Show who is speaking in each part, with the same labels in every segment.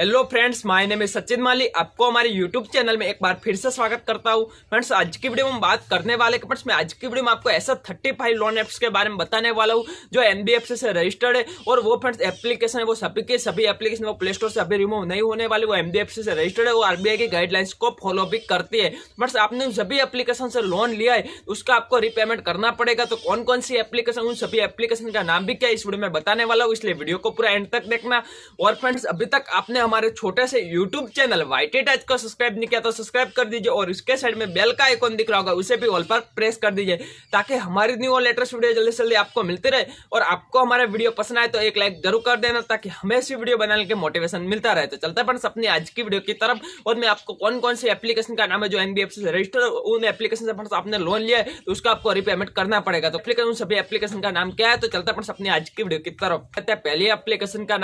Speaker 1: Hello friends, my name is Sachin Mali. आपको हमारे YouTube channel में एक बार फिर से स्वागत करता हूं। फ्रेंड्स, आज की वीडियो में हम बात करने वाले फ्रेंड्स मैं आज की वीडियो में आपको ऐसा 35 लोन एप्स के बारे में बताने वाला हूं जो एनबीएफसी से रजिस्टर्ड है और वो फ्रेंड्स एप्लीकेशन है वो सभी के सभी एप्लीकेशन वो प्ले स्टोर से अभी रिमूव नहीं होने वाली, वो एनबीएफसी से रजिस्टर्ड है, वो आरबीआई की गाइडलाइंस को फॉलो भी करती है। फ्रेंड्स, आपने उन सभी एप्लीकेशन से लोन लिया है उसका आपको रीपेमेंट करना पड़ेगा। तो कौन कौन सी एप्लीकेशन, उन सभी एप्लीकेशन का नाम भी क्या इस वीडियो में बताने वाला हूँ, इसलिए वीडियो को पूरा एंड तक देखना। और फ्रेंड्स, अभी तक आपने हमारे छोटे से यूट्यूब चैनल वाईटी टच को सब्सक्राइब नहीं किया तो सब्सक्राइब कर दीजिए और उसके साइड में बेल का आइकॉन दिख रहा होगा उसे भी ऑल पर प्रेस कर दीजिए ताकि हमारी न्यू और लेटेस्ट वीडियो जल्दी से जल्दी आपको मिलते रहे। और आपको हमारा वीडियो पसंद आए तो एक लाइक जरूर कर देना ताकि हमें ऐसी वीडियो बनाने के मोटिवेशन मिलता रहे। तो चलते हैं अपनी आज की वीडियो की तरफ और मैं आपको कौन कौन सी एप्लीकेशन का नाम है जो एनबीएफसी से रजिस्टर्ड, उन एप्लीकेशन से आपने लोन लिया है तो उसका आपको रीपेमेंट करना पड़ेगा। तो उन सभी एप्लीकेशन का नाम क्या है, तो चलते हैं अपनी आज की वीडियो की तरफ। पहली एप्लीकेशन का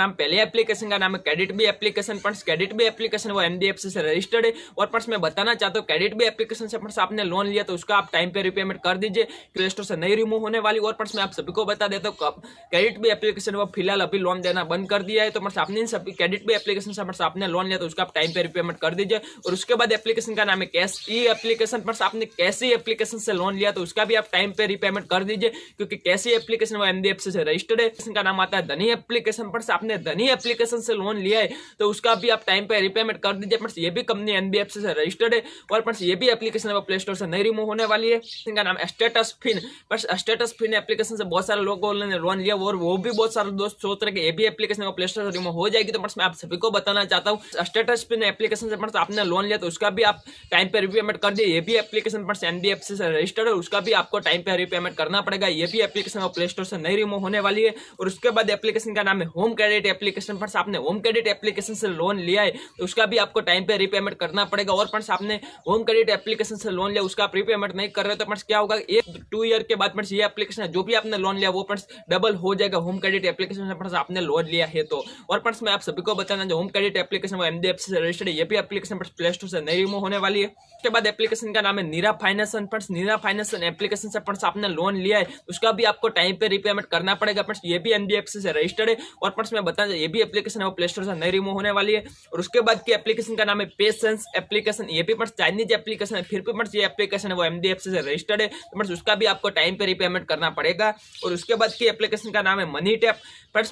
Speaker 1: नाम है credit B application. Credit B application वो एनबीएफसी से रजिस्टर्ड है और मैं बताना चाहता हूँ क्रेडिट बी एप्लीकेशन से आपने लोन लिया तो उसका आप टाइम पे रीपेमेंट कर दीजिए, प्ले स्टोर से नहीं रिमूव होने वाली। और मैं आप सभी को बता देता हूँ क्रेडिट बी एप्लीकेशन वो फिलहाल अभी लोन देना बंद कर दिया है। तो आपने इन सभी क्रेडिट बी एप्लीकेशन से आपने लोन लिया तो उसका आप टाइम पे रीपेमेंट कर दीजिए। और उसके बाद एप्लीकेशन का नाम है कैश ई एप्लीकेशन। आपने कैश ई एप्लीकेशन से लोन लिया तो उसका भी आप टाइम पे रीपेमेंट कर दीजिए क्योंकि कैश ई एप्लीकेशन वो एनबीएफसी से रजिस्टर्ड है। इसका नाम आता है धनी एप्लीकेशन। आपने धनी एप्लीकेशन से लोन लिया है तो उसका भी आप टाइम पे रीपेमेंट कर दीजिए। ये भी कंपनी एनबीएफसी से रजिस्टर्ड है और ये भी एप्लीकेशन है वो प्ले स्टोर से नहीं रिमूव होने वाली है। इनका नाम Status Fin. Status Fin application से बहुत सारे लोगों ने लोन लिया और वो भी बहुत सारे दोस्त सोच रहे कि ये भी एप्लीकेशन वो प्ले स्टोर से रिमूव हो जाएगी। तो मैं आप सभी को बताना चाहता हूँ स्टेटस फिन एप्लीकेशन से आपने लोन लिया तो उसका भी आप टाइम पे रीपेमेंट कर दिए। ये भी एप्लीकेशन एनबीएफसी से रजिस्टर्ड है, उसका भी आपको टाइम पे रीपेमेंट करना पड़ेगा। ये भी एप्लीकेशन वो प्ले स्टोर से नहीं रिमूव होने वाली है। और उसके बाद एप्लीकेशन का नाम है होम क्रेडिट एप्लीकेशन। आपने होम क्रेडिट एप्लीकेशन से लोन लिया है तो उसका भी आपको टाइम पे रीपेमेंट करना पड़ेगा। और आपने होम क्रेडिट एप्लीकेशन से लोन लिया उसका आप रीपेमेंट नहीं कर रहे तो क्या होगा, 1-2 ईयर के बाद ये एप्लीकेशन जो भी आपने लोन लिया वो डबल हो जाएगा होम क्रेडिट एप्लीकेशन से आपने लोन लिया है तो। और मैं आप सभी को बताना जो होम क्रेडिट एप्लीकेशन वो एनबीएफसी से रजिस्टर्ड है, ये भी एप्लीकेशन प्ले स्टोर से नहीं रिमूव होने वाली है। उसके बाद एप्लीकेशन का नाम है नीरा फाइनेंस। नीरा फाइनेंस एप्लीकेशन से आपने लोन लिया है उसका भी आपको टाइम पे रीपेमेंट करना पड़ेगा। ये भी एनबीएफसी से रजिस्टर्ड है और मैं बताना ये भी एप्लीकेशन है वो प्ले स्टोर से नहीं रिमूव होने वाली है। और उसके बाद की एप्लीकेशन का नाम है पेशेंस एप्लीकेशन। ये भी चाइनीज एप्लीकेशन है, फिर भी ये एप्लीकेशन है वो एनबीएफसी से रजिस्टर्ड है तो उसका भी आपको टाइम पे रीपेमेंट करना पड़ेगा। और उसके बाद की एप्लीकेशन का नाम है money tap.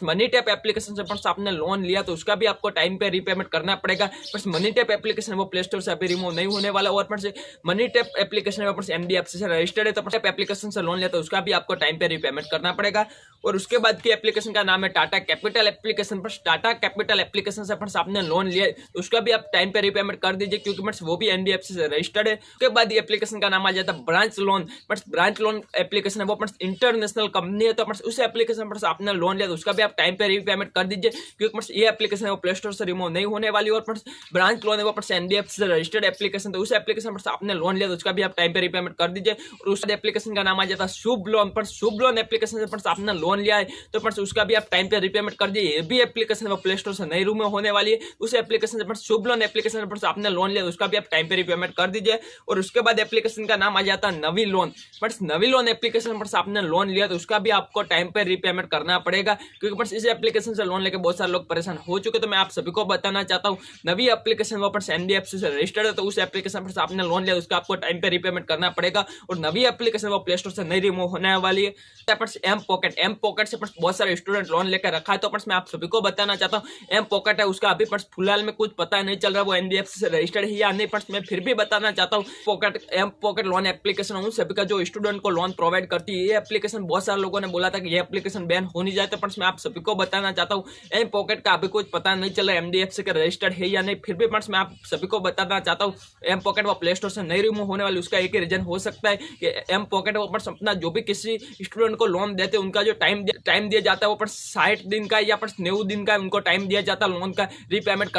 Speaker 1: Money tap application से आपने लोन लिया तो उसका भी आपको टाइम पे रीपेमेंट करना पड़ेगा। मनी टैप एप्लीकेशन वो प्ले स्टोर से अभी रिमूव नहीं होने वाला। और मनी टैप एप्लीकेशन एनबीएफसी से रजिस्टर्ड है तो टैप एप्लीकेशन से लोन लिया तो उसका भी आपको टाइम पे रीपेमेंट करना पड़ेगा। और उसके बाद की एप्लीकेशन का नाम है Tata capital application. Tata capital application से आपने लोन लिया तो उसका भी आप टाइम पे रीपेमेंट कर दीजिए क्योंकि वो भी एनबीएफसी से रजिस्टर्ड है। उसके बाद ये एप्लीकेशन का नाम आ जाता है branch loan. Branch loan application है वो इंटरनेशनल कंपनी है तो उस एप्लीकेशन पर आपने लोन लिया तो उसका भी आप टाइम पे रीपेमेंट कर दीजिए क्योंकि ये एप्लीकेशन है वो प्ले स्टोर से रिमूव नहीं होने वाली। और ब्रांच लोन है वो एनबीएफसी से रजिस्टर्ड एप्लीकेशन तो उस एप्लीकेशन पर आपने लोन लिया तो उसका भी आप टाइम पे रीपेमेंट कर दीजिए। और उस एप्लीकेशन का नाम आ जाता है शुभ लोन। शुभ लोन एप्लीकेशन से आपने लोन लिया है तो उसका भी आप टाइम पे रीपेमेंट कर दीजिए। ये भी एप्लीकेशन वो प्ले स्टोर से नहीं रिमूव होने वाली है। उस एप्लीकेशन से शुभ लोन एप्लीकेशन पर आपने लोन लिया तो उसका भी आप टाइम पे रीपेमेंट कर दीजिए। और उसके बाद एप्लीकेशन का नाम आ जाता है नवी लोन। नवी लोन एप्लीकेशन पर आपने लोन लिया तो उसका भी आपको टाइम पे रीपेमेंट करना पड़ेगा क्योंकि इस एप्लीकेशन से लोन लेके बहुत सारे लोग परेशान हो चुके। तो मैं आप सभी को बताना चाहता हूँ नवी एप्लीकेशन वो एनबीएफसी से रजिस्टर्ड है तो उस एप्लीकेशन पर आपने लोन लिया उसका आपको टाइम पे रीपेमेंट करना पड़ेगा। और नवी एप्लीकेशन वो प्ले स्टोर से नहीं रिमूव होने वाली है। एम पॉकेट से बहुत सारे स्टूडेंट लोन लेकर रखा है तो मैं आप सभी को बताना चाहता हूँ एम पॉकेट है उसका अभी फिलहाल में कुछ पता नहीं चल रहा वो एनबीएफसी से रजिस्टर्ड है या नहीं। मैं फिर भी बताना चाहता हूँ एम पॉकेट लोन एप्लीकेशन उन सभी का जो स्टूडेंट को लोन प्रोवाइड करती है। ये एप्लीकेशन बहुत सारे लोगों ने बोला था कि ये एप्लीकेशन बैन होनी जाए तो मैं आप सभी को बताना चाहता हूँ एम पॉकेट का अभी कुछ पता नहीं चल रहा एनबीएफसी का रजिस्टर्ड है या नहीं। फिर भी मैं आप सभी को बताना चाहता हूँ एम पॉकेट वो प्ले स्टोर से नहीं रिमूव होने वाली। उसका एक ही रीजन हो सकता है कि एम पॉकेट वो अपना जो भी किसी स्टूडेंट को लोन देते उनका जो टाइम दिया जाता है वो 60 दिन का या 90 दिन का उनको टाइम दिया जाता है लोन का रीपेमेंट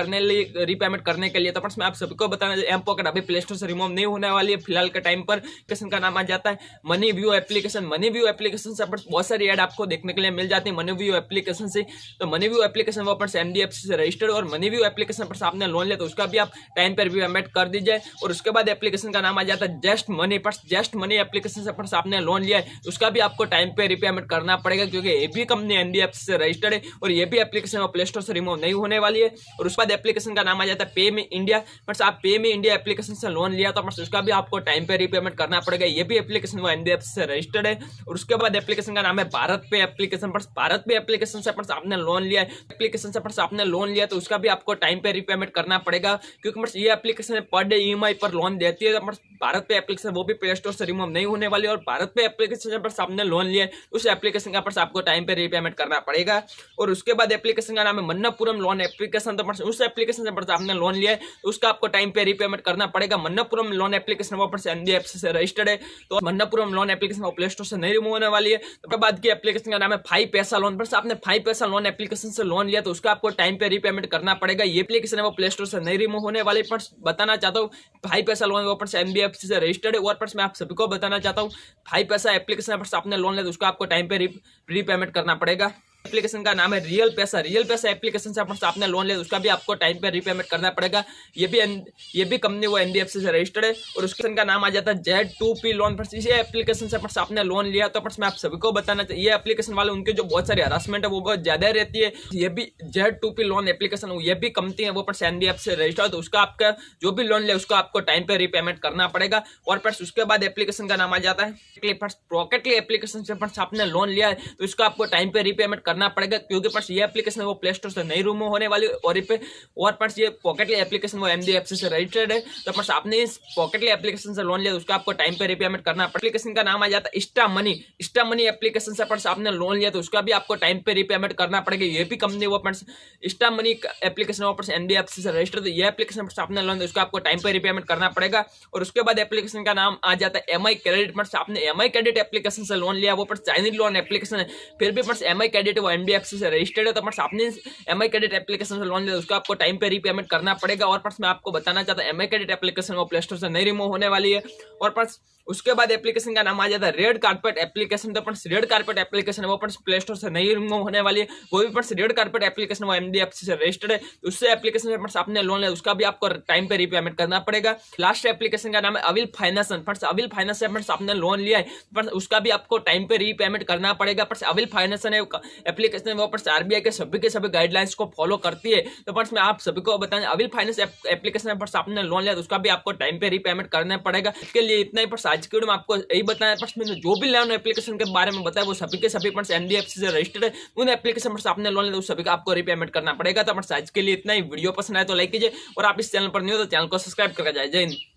Speaker 1: करने के लिए। तो मैं आप सभी को बताना एम पॉकेट अभी प्ले स्टोर से रिमूव नहीं होने वाली है फिलहाल के टाइम पर। एप्लीकेशन का नाम आ जाता है money view application. Money view application से बहुत सारी ऐड आपको देखने के लिए मिल जाती है मनी व्यू एप्लीकेशन से। तो मनी व्यू एप्लीकेशन वो एनबीएफसी से रजिस्टर्ड और मनी व्यू एप्लीकेशन पर आपने लोन लिया तो उसका भी आप टाइम पर रीपेमेंट कर दीजिए। और उसके बाद एप्लीकेशन का नाम आ जाता है just money. Just money application से आपने लोन लिया है उसका भी आपको टाइम पे रीपेमेंट करना पड़ेगा क्योंकि ये भी कंपनी एनबीएफसी से रजिस्टर्ड है और ये भी एप्लीकेशन प्ले स्टोर से रिमूव नहीं होने वाली। वाली है। और उसके बाद एप्लीकेशन का नाम आ जाता है पे मी इंडिया। फ्रेंड्स आप पे मी इंडिया एप्लीकेशन से लोन लिया तो फ्रेंड्स उसका भी आपको टाइम पे रीपेमेंट करना पड़ेगा। ये भी एप्लीकेशन वो एनबीएफसी से रजिस्टर्ड है। और उसके बाद एप्लीकेशन का नाम है भारत पे एप्लीकेशन। फ्रेंड्स भारत पे एप्लीकेशन से फ्रेंड्स आपने लोन लिया है, एप्लीकेशन से फ्रेंड्स आपने लोन लिया तो उसका भी आपको टाइम पे रीपेमेंट करना पड़ेगा, क्योंकि फ्रेंड्स ये एप्लीकेशन पर डे ईएमआई पर लोन देती है। तो फ्रेंड्स भारत पे एप्लीकेशन वो भी प्ले स्टोर से रिमूव नहीं होने वाली है। और भारत पे एप्लीकेशन पर आपने लोन लिया है उस एप्लीकेशन का पर आपको टाइम पे रीपेमेंट करना पड़ेगा। और उसके बाद एप्लीकेशन का नाम है मन्नापुरम लोन एप्लीकेशन। तो उस एप्लीकेशन से आपने लोन लिया है तो उसका आपको टाइम पे रीपेमेंट करना पड़ेगा। मन्नापुरम लोन एप्लीकेशन वो पर एनबीएफसी से रजिस्टर्ड है, तो मन्नापुरम लोन एप्लीकेशन वो प्ले स्टोर से नहीं रिमूव होने वाली है। तो बाद की एप्लीकेशन का नाम है फाइव पैसा लोन। पर आपने फाइव पैसा लोन एप्लीकेशन से लोन लिया तो उसका आपको टाइम पे रीपेमेंट करना पड़ेगा। ये एप्लीकेशन है वो प्ले स्टोर से नहीं रिमूव होने वाली। पर बताना चाहता हूँ फाइव पैसा लोन वो पर एनबीएफसी से रजिस्टर्ड है। और पर मैं आप सभी को बताना चाहता हूँ फाइव पैसा एप्लीकेशन पर आपने लोन लिया तो उसका आपको टाइम पे रीपेमेंट करना पड़ेगा। एप्लीकेशन का नाम है रियल पैसा। रियल पैसा एप्लीकेशन से आपने लोन लिया उसका भी आपको टाइम पे रीपेमेंट करना पड़ेगा। ये भी कंपनी वो एनबीएफसी से रजिस्टर्ड है। और उसके का नाम आ जाता है Z2P लोन। पर इसी एप्लीकेशन से आपने लोन लिया तो मैं आप सभी को बताना चाहिए ये एप्लीकेशन वाले उनके जो बहुत सारी हरासमेंट है वो बहुत ज्यादा रहती है। ये भी Z2P लोन एप्लीकेशन ये भी कंपनी है वो पर एनबीएफसी से रजिस्टर्ड, तो उसका आपका जो भी लोन लिया उसका आपको टाइम पे रीपेमेंट करना पड़ेगा। और पर उसके बाद एप्लीकेशन का नाम आ जाता है पॉकेटली एप्लीकेशन से आपने लोन लिया है तो इसका आपको टाइम पे रीपेमेंट करना पड़ेगा, क्योंकि पर ये एप्लीकेशन वो प्ले स्टोर से नहीं रिमूव होने वाली। और पर ये पॉकेटली एप्लीकेशन वो एनबीएफसी से रजिस्टर्ड है, तो पर आपने इस पॉकेटली एप्लीकेशन से लोन लिया तो उसका आपको टाइम पे रीपेमेंट करना पड़ेगा। एप्लीकेशन का नाम आ जाता है Insta money. Insta money application से पर आपने लोन लिया तो उसका भी आपको टाइम पे रीपेमेंट करना पड़ेगा। ये भी कंपनी वो इंस्टा मनी एप्लीकेशन वो एनबीएफसी से रजिस्टर्ड, तो ये एप्लीकेशन पर आपने लोन लिया उसका आपको टाइम पे रीपेमेंट करना पड़ेगा। और उसके बाद एप्लीकेशन का नाम आ जाता है एमआई क्रेडिट। पर आपने एमआई क्रेडिट एप्लीकेशन से लोन लिया वो पर चाइनीज लोन एप्लीकेशन है, फिर भी पर एमआई क्रेडिट वो एनबीएफसी से रजिस्टर्ड है, तो पर आपने एमआई क्रेडिट एप्लीकेशन से लोन लिया उसका आपको टाइम पे रीपेमेंट करना पड़ेगा। और पर मैं आपको बताना चाहता हूं एमआई क्रेडिट एप्लीकेशन वो प्ले स्टोर से नहीं रिमूव होने वाली है। और पर उसके बाद एप्लीकेशन का नाम आ जाता है रेड कारपेट एप्लीकेशन। तो रेड कारपेट एप्लीकेशन है वो प्ले स्टोर से नहीं रिमूव होने वाली है, वो भी रेड कारपेट एप्लीकेशन वो एनबीएफसी से रजिस्टर्ड है, तो उससे एप्लीकेशन में आपने लोन लिया उसका भी आपको टाइम पे रीपेमेंट करना पड़ेगा। लास्ट एप्लीकेशन का नाम है अविल फाइनेंस। अविल फाइनेंस से आपने लोन लिया है पर उसका भी आपको टाइम पे रीपेमेंट करना पड़ेगा। पर अविल फाइनेंस एप्लीकेशन वो आरबीआई के सभी गाइडलाइंस को फॉलो करती है, तो पर मैं आप सभी को बताएं अविल फाइनेंस एप्लीकेशन पर आपने लोन लिया तो उसका भी आपको टाइम पे रीपेमेंट करना पड़ेगा। इसके लिए इतना ही। पर आज की वीडियो में आपको यही बताया, पर मैंने जो भी लोन एप्लीकेशन के बारे में बताया वो सभी के सभी पर एनबीएफसी से रजिस्टर्ड है, उन एप्लीकेशन पर आपने लोन लिया तो सभी का आपको रीपेमेंट करना पड़ेगा। तो आज के लिए इतना ही। वीडियो पसंद आए तो लाइक कीजिए और आप इस चैनल पर नहीं हो तो चैनल को सब्सक्राइब करके जाए। जय हिंद।